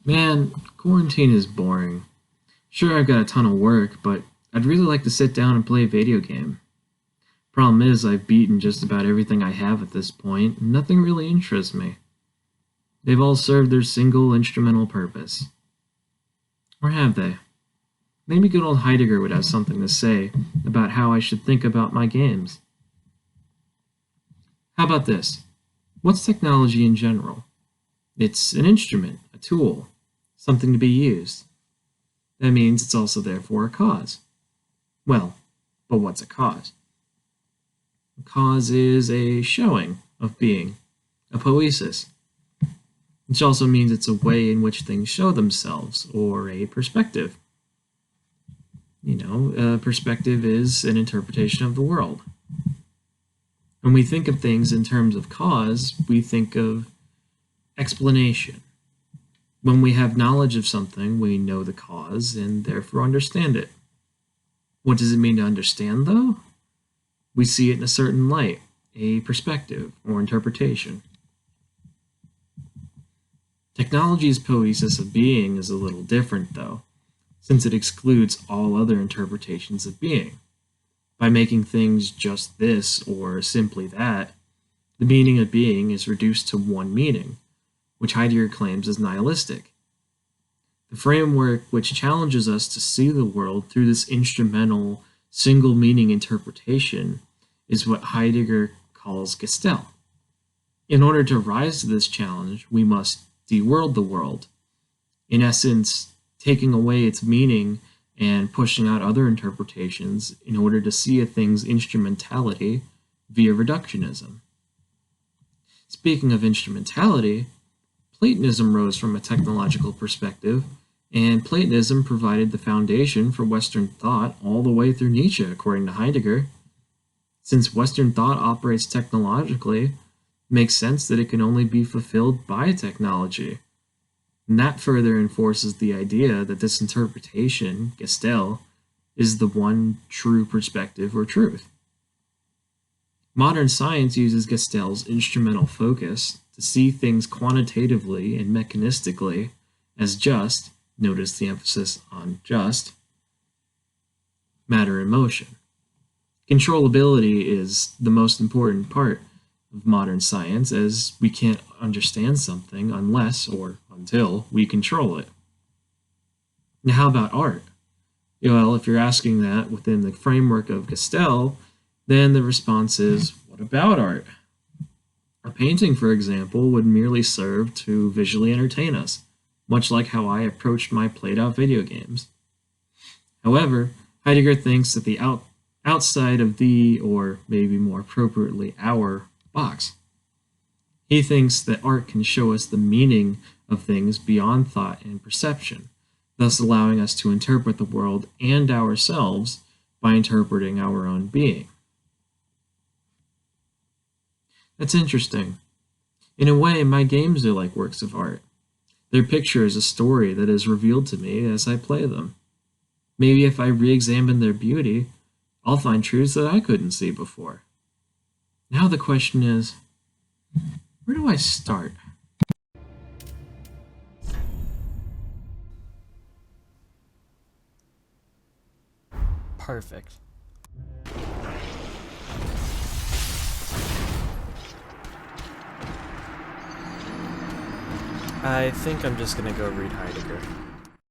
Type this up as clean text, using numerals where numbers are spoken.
Man, quarantine is boring. Sure, I've got a ton of work, but I'd really like to sit down and play a video game. Problem is, I've beaten just about everything I have at this point, and nothing really interests me. They've all served their single instrumental purpose. Or have they? Maybe good old Heidegger would have something to say about how I should think about my games. How about this? What's technology in general? It's an instrument, a tool, something to be used. That means it's also therefore a cause. Well, but what's a cause? A cause is a showing of being, a poiesis, which also means it's a way in which things show themselves, or a perspective. A perspective is an interpretation of the world. When we think of things in terms of cause, we think of explanation. When we have knowledge of something, we know the cause and therefore understand it. What does it mean to understand, though? We see it in a certain light, a perspective or interpretation. Technology's poiesis of being is a little different, though, since it excludes all other interpretations of being. By making things just this or simply that, the meaning of being is reduced to one meaning, which Heidegger claims is nihilistic. The framework which challenges us to see the world through this instrumental, single meaning interpretation is what Heidegger calls Gestell. In order to rise to this challenge, we must de-world the world, in essence, taking away its meaning and pushing out other interpretations in order to see a thing's instrumentality via reductionism. Speaking of instrumentality, Platonism rose from a technological perspective, and Platonism provided the foundation for Western thought all the way through Nietzsche, according to Heidegger. Since Western thought operates technologically, it makes sense that it can only be fulfilled by technology. And that further enforces the idea that this interpretation, Gestell, is the one true perspective or truth. Modern science uses Gestell's instrumental focus to see things quantitatively and mechanistically as just, notice the emphasis on just, matter in motion. Controllability is the most important part of modern science, as we can't understand something unless or until we control it. Now, how about art? Well, if you're asking that within the framework of Gestell, then the response is, what about art? A painting, for example, would merely serve to visually entertain us, much like how I approached my played-out video games. However, Heidegger thinks that the outside of the, or maybe more appropriately, our box. He thinks that art can show us the meaning of things beyond thought and perception, thus allowing us to interpret the world and ourselves by interpreting our own being. That's interesting. In a way, my games are like works of art. Their picture is a story that is revealed to me as I play them. Maybe if I re-examine their beauty, I'll find truths that I couldn't see before. Now the question is, where do I start? Perfect. I think I'm just gonna go read Heidegger.